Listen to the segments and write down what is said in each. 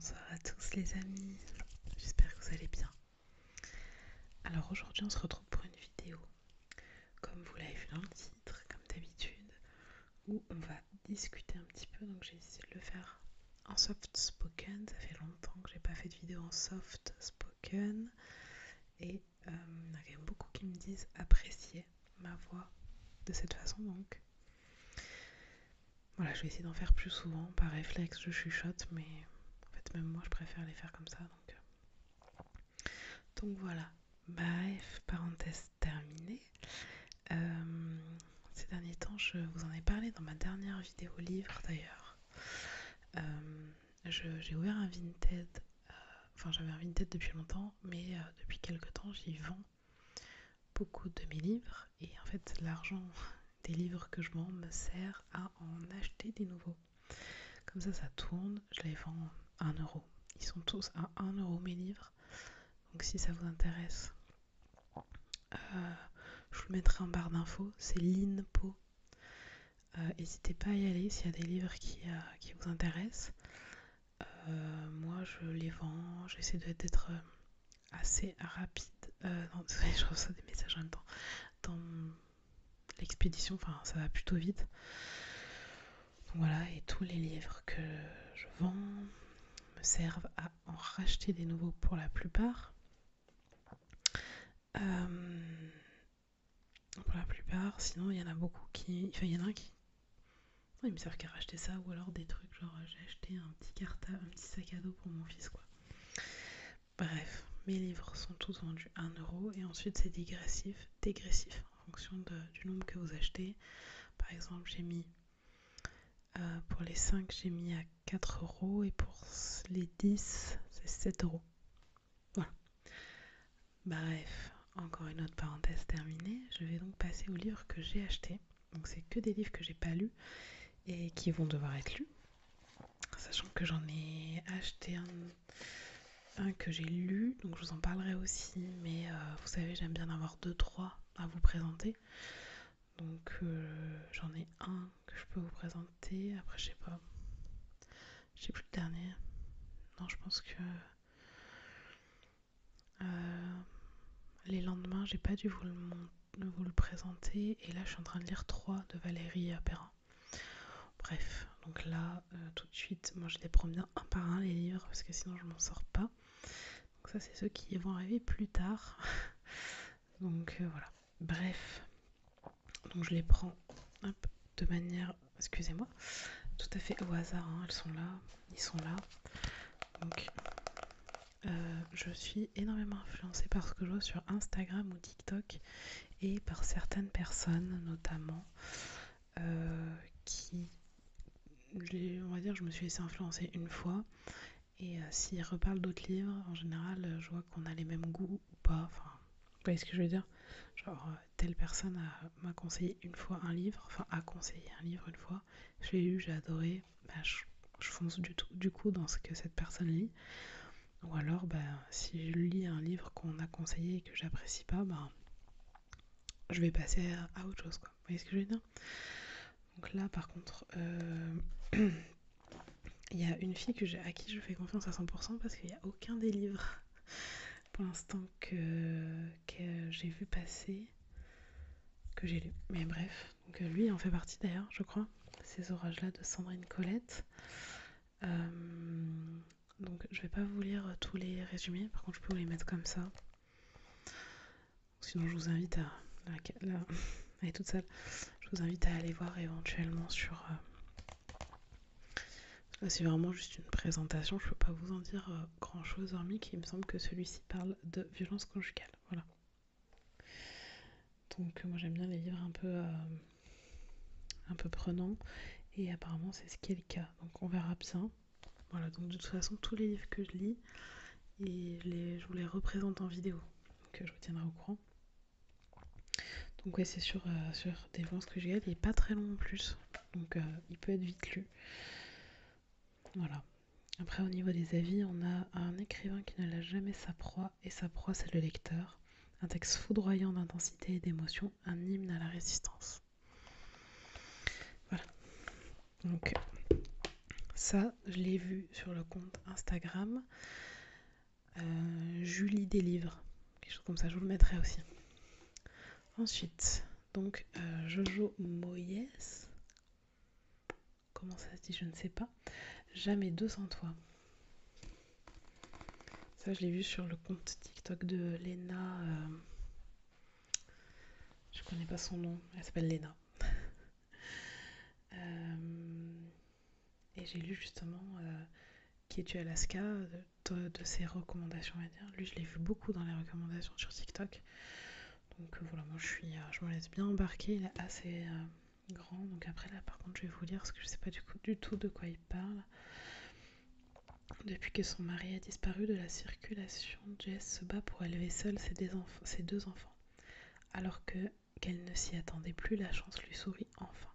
Bonsoir à tous les amis, j'espère que vous allez bien. Alors aujourd'hui on se retrouve pour une vidéo, comme vous l'avez vu dans le titre, comme d'habitude, où on va discuter un petit peu. Donc j'ai décidé de le faire en soft spoken, ça fait longtemps que j'ai pas fait de vidéo en soft spoken. Et il y en a quand même beaucoup qui me disent apprécier ma voix de cette façon, donc voilà, je vais essayer d'en faire plus souvent. Par réflexe je chuchote, mais en fait même moi je préfère les faire comme ça, donc voilà. Bref, parenthèse terminée. Ces derniers temps, je vous en ai parlé dans ma dernière vidéo livre d'ailleurs. J'ai ouvert un Vinted. Enfin, j'avais un Vinted depuis longtemps, mais depuis quelques temps, j'y vends beaucoup de mes livres. Et en fait, l'argent des livres que je vends me sert à en acheter des nouveaux. Comme ça tourne. Je les vends à 1€. Ils sont tous à 1€ mes livres. Donc si ça vous intéresse, je vous le mettrai en barre d'infos. C'est l'INPO. N'hésitez pas à y aller s'il y a des livres qui vous intéressent. Moi je les vends, j'essaie d'être assez rapide. Non, désolé, je reçois des messages en même temps. Dans l'expédition, enfin ça va plutôt vite. Donc voilà, et tous les livres que je vends me servent à en racheter des nouveaux pour la plupart. Pour la plupart, sinon il y en a beaucoup qui. Enfin, il y en a un qui. Non, ils me servent qu'à racheter ça, ou alors des trucs genre j'ai acheté un petit cartable, un petit sac à dos pour mon fils quoi. Bref, mes livres sont tous vendus 1€ et ensuite c'est dégressif en fonction du nombre que vous achetez. Par exemple, j'ai mis pour les 5, j'ai mis à 4€ et pour les 10, c'est 7€. Voilà. Bref, encore une autre parenthèse terminée. Je vais donc passer aux livres que j'ai achetés. Donc c'est que des livres que j'ai pas lus et qui vont devoir être lus. Sachant que j'en ai acheté un que j'ai lu, donc je vous en parlerai aussi, mais vous savez, j'aime bien en avoir 2-3 à vous présenter. Donc j'en ai un que je peux vous présenter. Après, je sais pas. Je sais plus le dernier. Non, je pense que les lendemains, j'ai pas dû vous le présenter. Et là, je suis en train de lire 3 de Valérie Perrin. Bref, donc là, tout de suite, moi je les prends bien un par un les livres parce que sinon je m'en sors pas. Donc ça, c'est ceux qui vont arriver plus tard. Donc voilà. Bref, donc je les prends de manière, excusez-moi, tout à fait au hasard, hein. Elles sont là, ils sont là. Donc je suis énormément influencée par ce que je vois sur Instagram ou TikTok et par certaines personnes notamment qui, on va dire, je me suis laissée influencer une fois. Et s'ils reparlent d'autres livres, en général, je vois qu'on a les mêmes goûts ou pas. Enfin, vous voyez ce que je veux dire? Genre, telle personne m'a conseillé une fois un livre, enfin a conseillé un livre une fois, je l'ai lu, j'ai adoré, bah, je fonce du coup dans ce que cette personne lit. Ou alors, bah, si je lis un livre qu'on a conseillé et que j'apprécie pas, bah, je vais passer à autre chose, quoi. Vous voyez ce que je veux dire? Donc là, par contre, il y a une fille à qui je fais confiance à 100% parce qu'il n'y a aucun des livres pour l'instant que j'ai vu passer, que j'ai lu. Mais bref, donc lui en fait partie d'ailleurs, je crois. Ces orages-là de Sandrine Colette. Donc je vais pas vous lire tous les résumés, par contre je peux vous les mettre comme ça. Sinon je vous invite là, elle est toute seule. Je vous invite à aller voir éventuellement sur. Là c'est vraiment juste une présentation, je peux pas vous en dire grand chose hormis qu'il me semble que celui-ci parle de violence conjugale. Voilà. Donc moi j'aime bien les livres un peu prenants et apparemment c'est ce qui est le cas. Donc on verra bien. Voilà, donc de toute façon tous les livres que je lis, je vous les représente en vidéo. Donc je vous tiendrai au courant. Donc ouais, c'est sur des violences conjugales, il est pas très long en plus. Donc il peut être vite lu. Voilà. Après au niveau des avis, on a un écrivain qui ne lâche jamais sa proie, et sa proie c'est le lecteur. Un texte foudroyant d'intensité et d'émotion, un hymne à la résistance. Voilà. Donc Ça, je l'ai vu sur le compte Instagram. Julie des livres. Quelque chose comme ça, je vous le mettrai aussi. Ensuite, donc Jojo Moyes. Comment ça se dit, je ne sais pas. Jamais deux sans toi. Ça, je l'ai vu sur le compte TikTok de Léna. Je connais pas son nom. Elle s'appelle Léna. Et j'ai lu justement Qui es-tu Alaska de ses recommandations, on va dire. Lui, je l'ai vu beaucoup dans les recommandations sur TikTok. Donc voilà, moi je me laisse bien embarquer. Il est assez grand. Donc après, là, par contre, je vais vous lire parce que je sais pas du tout de quoi il parle. Depuis que son mari a disparu de la circulation, Jess se bat pour élever seule ses deux enfants. Alors qu'elle ne s'y attendait plus, la chance lui sourit enfin.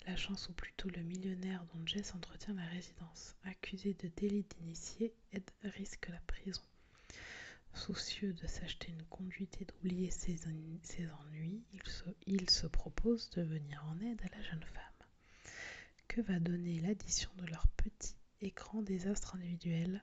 La chance, ou plutôt le millionnaire dont Jess entretient la résidence, accusé de délit d'initié, risque la prison. Soucieux de s'acheter une conduite et d'oublier ses ennuis, il se propose de venir en aide à la jeune femme. Que va donner l'addition de leur petit et grand désastre individuel?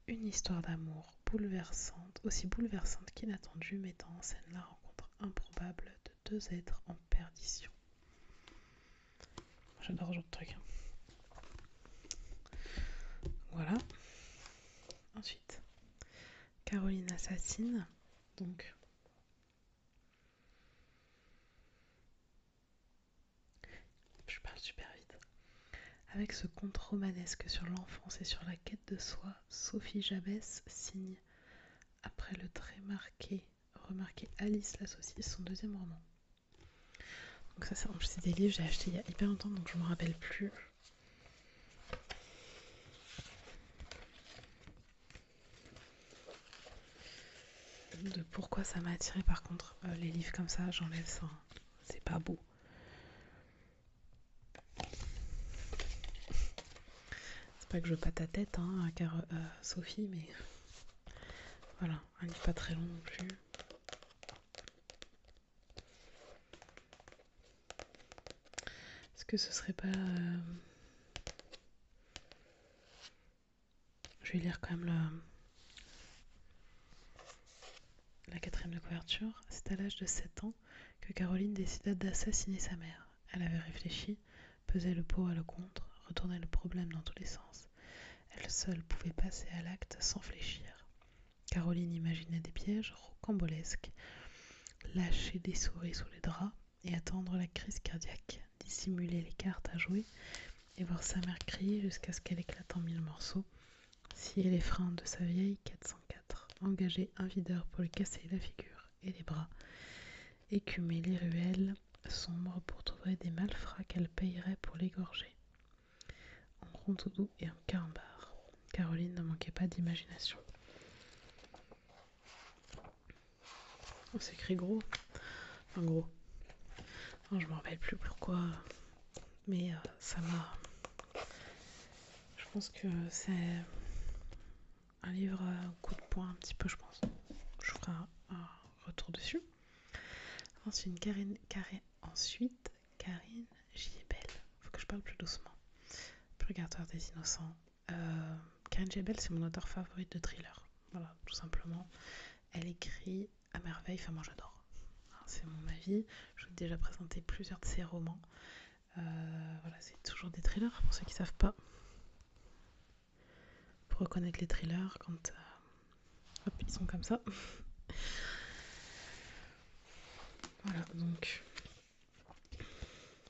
Une histoire d'amour bouleversante, aussi bouleversante qu'inattendue, mettant en scène la rencontre improbable de deux êtres en perdition. J'adore ce genre de truc. Voilà. Ensuite, Caroline assassine. Donc, je parle super vite. Avec ce conte romanesque sur l'enfance et sur la quête de soi, Sophie Jabès signe, après le très remarqué Alice la saucisse, son deuxième roman. Donc ça, c'est des livres que j'ai achetés il y a hyper longtemps, donc je ne me rappelle plus. De pourquoi ça m'a attiré. Par contre, les livres comme ça, j'enlève ça. C'est pas beau. C'est pas que je veux pas ta tête, hein, car Sophie, mais voilà, un livre pas très long non plus. Est-ce que ce serait pas... Je vais lire quand même la quatrième de couverture. C'est à l'âge de 7 ans que Caroline décida d'assassiner sa mère. Elle avait réfléchi, pesé le pour et le contre, retourné le problème dans tous les sens. Elle seule pouvait passer à l'acte sans fléchir. Caroline imaginait des pièges rocambolesques, lâcher des souris sous les draps et attendre la crise cardiaque, dissimuler les cartes à jouer et voir sa mère crier jusqu'à ce qu'elle éclate en 1000 morceaux, scier les freins de sa vieille 404, engager un videur pour lui casser la figure et les bras, écumer les ruelles sombres pour trouver des malfrats qu'elle payerait pour l'égorger. En rondoudou et en carambar, Caroline ne manquait pas d'imagination. On s'écrit gros. Enfin gros. Non, je me rappelle plus pourquoi. Mais ça m'a... Je pense que c'est un livre à coup de poing un petit peu, je pense. Je ferai un retour dessus. Ensuite, Karine Giebel. Faut que je parle plus doucement. Purgatoire des innocents. Karine Giebel, c'est mon auteur favorite de thriller. Voilà, tout simplement. Elle écrit à merveille. Enfin, moi, j'adore. C'est mon avis. Je vous ai déjà présenté plusieurs de ses romans. Voilà, c'est toujours des thrillers pour ceux qui ne savent pas. Pour reconnaître les thrillers quand hop, ils sont comme ça. Voilà, donc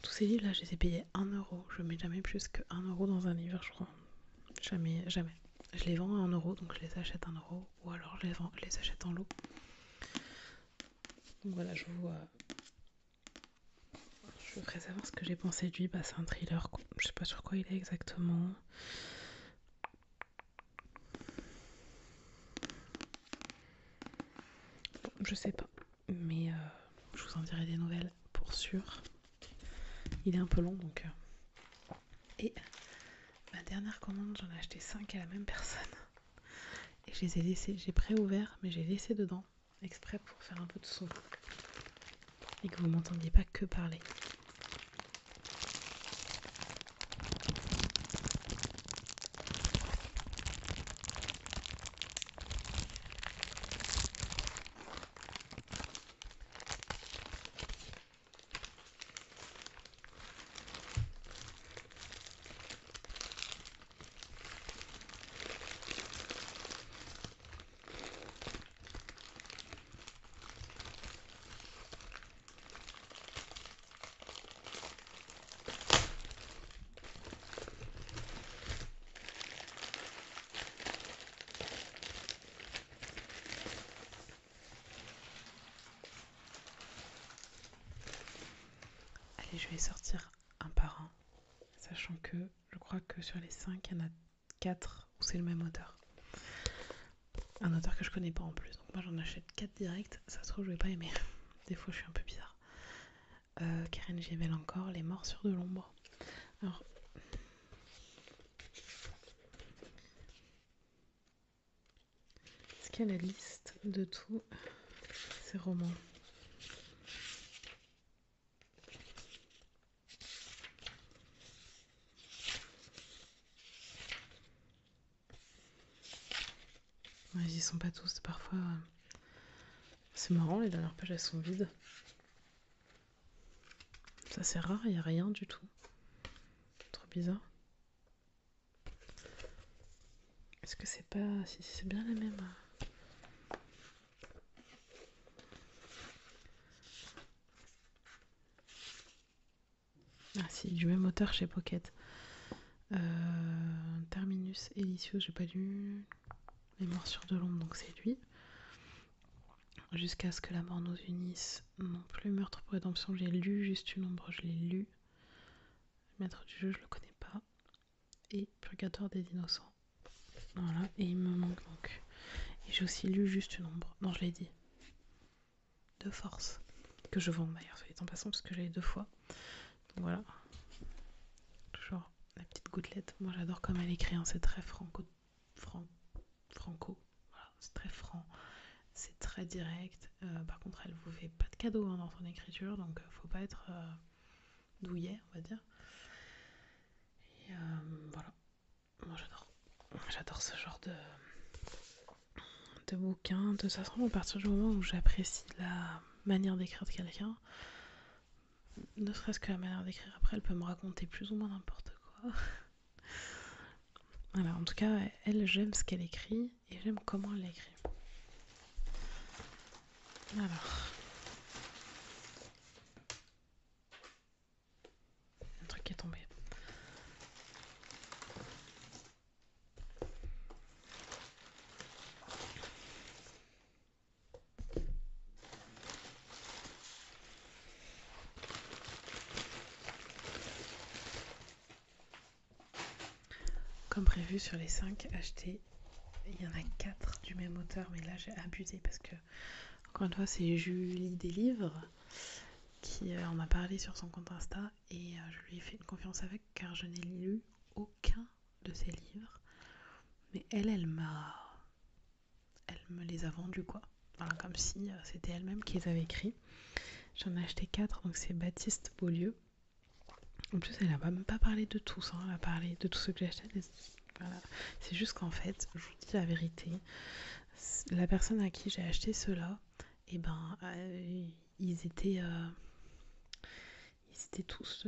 tous ces livres là, je les ai payés 1€. Je mets jamais plus que 1€ dans un livre, je crois. Jamais. Je les vends à 1€, donc je les achète 1€, ou alors je les achète en lot. Donc voilà, je vous ferai savoir ce que j'ai pensé de lui. Bah, c'est un thriller, je sais pas sur quoi il est exactement. Je sais pas, mais je vous en dirai des nouvelles pour sûr. Il est un peu long, donc... Et ma dernière commande, j'en ai acheté 5 à la même personne. Et je les ai laissés, j'ai préouvert, mais j'ai laissé dedans, exprès pour faire un peu de son. Et que vous m'entendiez pas que parler. et je vais sortir un par un, sachant que je crois que sur les 5, il y en a 4 où c'est le même auteur. Un auteur que je connais pas en plus, donc moi j'en achète 4 direct, ça se trouve je vais pas aimer. Des fois je suis un peu bizarre. Karen Gével encore, Les Morsures de l'ombre. Alors, est-ce qu'il y a la liste de tous ces romans? Ouais, ils y sont pas tous, parfois. C'est marrant, les dernières pages elles sont vides. Ça c'est rare, il n'y a rien du tout. Trop bizarre. Est-ce que c'est pas. Si c'est bien la même. Ah si, du même auteur chez Pocket. Terminus Elysius, j'ai pas lu. Les Morsures de l'ombre, donc c'est lui. Jusqu'à ce que la mort nous unisse, non plus. Meurtre pour rédemption, j'ai lu. Juste une ombre, je l'ai lu. Maître du jeu, je le connais pas. Et Purgatoire des innocents. Voilà, et il me manque donc. Et j'ai aussi lu Juste une ombre. Non, je l'ai dit. De force. Que je vends d'ailleurs, soit dit en passant, parce que j'ai 2 fois. Donc voilà. Toujours la petite gouttelette. Moi j'adore comme elle écrit, hein. C'est très franco. Voilà, c'est très franc. C'est très direct. Par contre, elle vous fait pas de cadeau hein, dans son écriture, donc faut pas être douillet, on va dire. Et voilà. Moi j'adore. J'adore ce genre de bouquin. De toute façon, à partir du moment où j'apprécie la manière d'écrire de quelqu'un, ne serait-ce que la manière d'écrire, après elle peut me raconter plus ou moins n'importe quoi. Voilà, en tout cas, elle, j'aime ce qu'elle écrit et j'aime comment elle l'écrit. Alors, un truc qui est tombé. Comme prévu sur les 5 achetés, il y en a 4 du même auteur, mais là j'ai abusé parce que, encore une fois, c'est Julie des livres qui en a parlé sur son compte Insta et je lui ai fait une confiance avec car je n'ai lu aucun de ses livres. Mais elle me les a vendus quoi. Voilà, comme si c'était elle-même qui les avait écrits. J'en ai acheté 4, donc c'est Baptiste Beaulieu. En plus, elle n'a même pas parlé de tous, hein. Elle a parlé de tous ceux que j'ai achetés. Voilà. C'est juste qu'en fait, je vous dis la vérité, la personne à qui j'ai acheté ceux-là, et ben, ils étaient tous.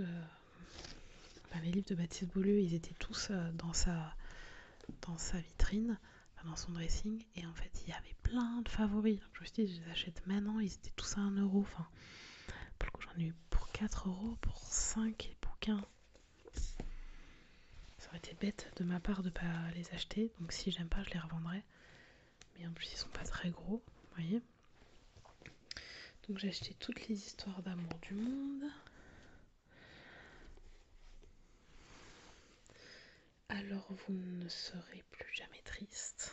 Enfin, les livres de Baptiste Beaulieu, ils étaient tous dans sa vitrine, dans son dressing, et en fait, il y avait plein de favoris. Donc, je me suis dit, je les achète maintenant, ils étaient tous à 1€. Enfin, pour le coup, j'en ai eu pour 4€, pour 5 bouquins. Ça aurait été bête de ma part de ne pas les acheter, donc si j'aime pas, je les revendrai. Mais en plus, ils sont pas très gros, vous voyez. Donc j'ai acheté toutes les histoires d'amour du monde. Alors vous ne serez plus jamais triste.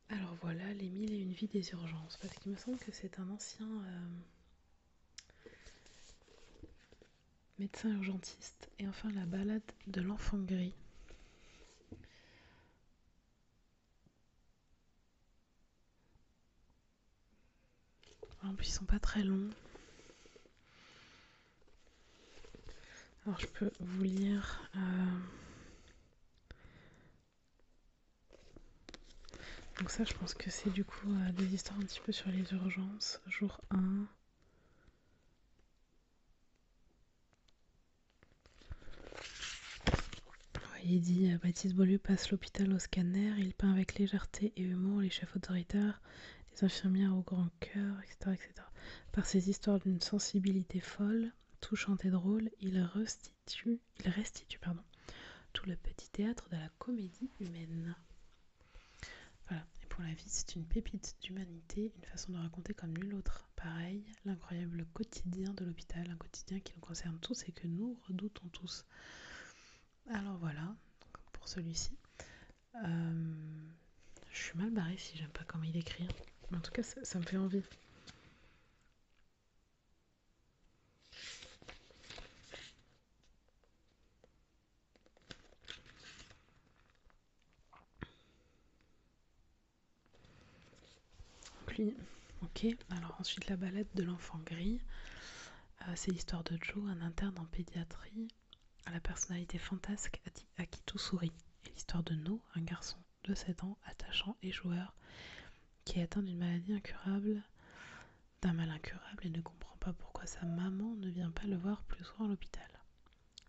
Alors voilà, les 1001 vies des urgences, parce qu'il me semble que c'est un ancien médecin urgentiste. Et enfin la balade de l'enfant gris. En plus ils sont pas très longs. Alors je peux vous lire donc ça je pense que c'est du coup des histoires un petit peu sur les urgences. Jour 1. Il dit Baptiste Beaulieu passe l'hôpital au scanner, il peint avec légèreté et humour les chefs autoritaires, les infirmières au grand cœur, etc. Par ses histoires d'une sensibilité folle, touchante et drôle, il restitue tout le petit théâtre de la comédie humaine. Voilà, et pour la vie, c'est une pépite d'humanité, une façon de raconter comme nulle autre. pareil, l'incroyable quotidien de l'hôpital, un quotidien qui nous concerne tous et que nous redoutons tous. Alors voilà, pour celui-ci. Je suis mal barrée si j'aime pas comment il écrit. En tout cas, ça me fait envie. Lui, ok. Alors ensuite, la balade de l'enfant gris. C'est l'histoire de Joe, un interne en pédiatrie à la personnalité fantasque à qui tout sourit. Et l'histoire de No, un garçon de 7 ans, attachant et joueur, qui est atteint d'une maladie incurable, d'un mal incurable et ne comprend pas pourquoi sa maman ne vient pas le voir plus souvent à l'hôpital.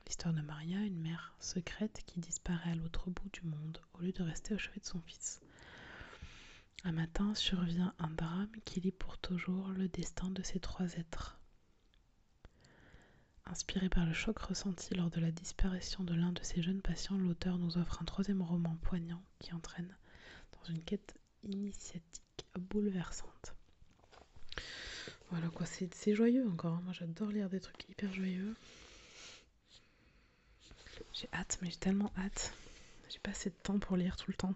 L'histoire de Maria, une mère secrète qui disparaît à l'autre bout du monde au lieu de rester au chevet de son fils. Un matin survient un drame qui lie pour toujours le destin de ces 3 êtres. Inspiré par le choc ressenti lors de la disparition de l'un de ses jeunes patients, l'auteur nous offre un 3e roman poignant qui entraîne dans une quête initiatique bouleversante. Voilà quoi, c'est joyeux encore, hein. Moi j'adore lire des trucs hyper joyeux. J'ai hâte, mais j'ai tellement hâte. J'ai pas assez de temps pour lire tout le temps.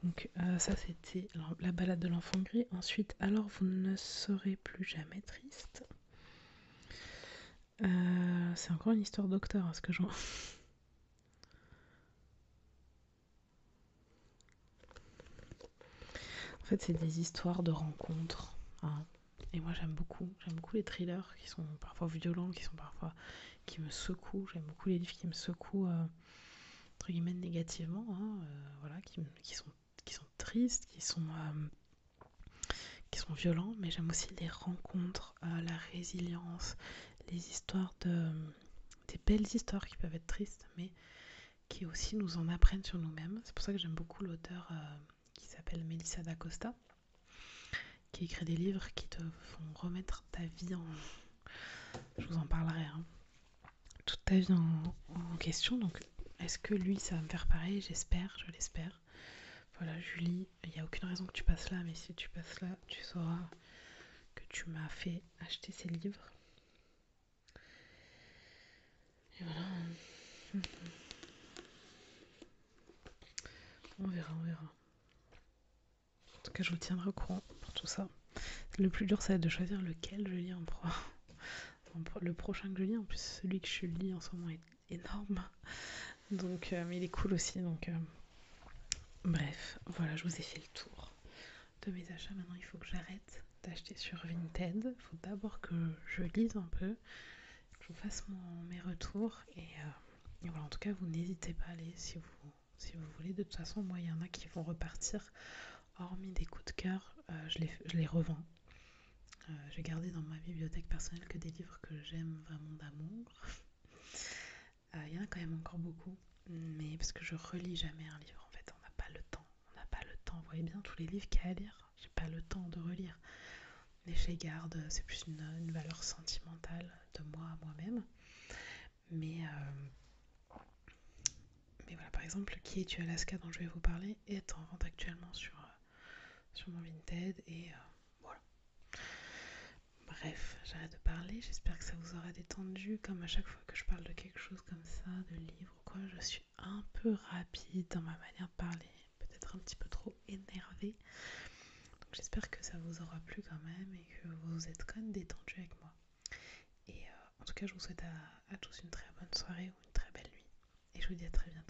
Donc ça c'était la balade de l'enfant gris. Ensuite, alors vous ne serez plus jamais triste. C'est encore une histoire docteur, hein, ce que je vois. En fait, c'est des histoires de rencontres, hein. Et moi, j'aime beaucoup les thrillers qui sont parfois violents, qui me secouent. J'aime beaucoup les livres qui me secouent, entre guillemets, négativement, hein, voilà, qui sont tristes, qui sont violents. Mais j'aime aussi les rencontres, la résilience, les histoires des belles histoires qui peuvent être tristes, mais qui aussi nous en apprennent sur nous-mêmes. C'est pour ça que j'aime beaucoup l'auteur qui s'appelle Melissa d'Acosta, qui écrit des livres qui te font remettre ta vie en... Je vous en parlerai, hein. Toute ta vie en question. Donc, est-ce que lui, ça va me faire pareil? J'espère, je l'espère. Voilà, Julie, il n'y a aucune raison que tu passes là, mais si tu passes là, tu sauras que tu m'as fait acheter ces livres. Et voilà. On verra. En tout cas, je vous tiendrai au courant pour tout ça. Le plus dur, ça va être de choisir lequel je lis le prochain que je lis. En plus, celui que je lis en ce moment est énorme. Donc, mais il est cool aussi. Donc, bref, voilà, je vous ai fait le tour de mes achats. Maintenant, il faut que j'arrête d'acheter sur Vinted. Il faut d'abord que je lise un peu, que je vous fasse mes retours. Et voilà, en tout cas, vous n'hésitez pas à aller si vous voulez. De toute façon, moi, il y en a qui vont repartir. Hormis des coups de cœur, je les revends. J'ai gardé dans ma bibliothèque personnelle que des livres que j'aime vraiment d'amour. Il y en a quand même encore beaucoup, mais parce que je relis jamais un livre, en fait, on n'a pas le temps. Vous voyez bien tous les livres qu'il y a à lire, j'ai pas le temps de relire. Mais je les garde, c'est plus une valeur sentimentale de moi à moi-même. Mais voilà, par exemple, Qui es-tu Alaska dont je vais vous parler est en vente actuellement sur mon Vinted et voilà. Bref, j'arrête de parler, j'espère que ça vous aura détendu. Comme à chaque fois que je parle de quelque chose comme ça, de livre ou quoi, je suis un peu rapide dans ma manière de parler, peut-être un petit peu trop énervée. Donc j'espère que ça vous aura plu quand même et que vous êtes quand même détendu avec moi. Et en tout cas, je vous souhaite à tous une très bonne soirée ou une très belle nuit. Et je vous dis à très bientôt.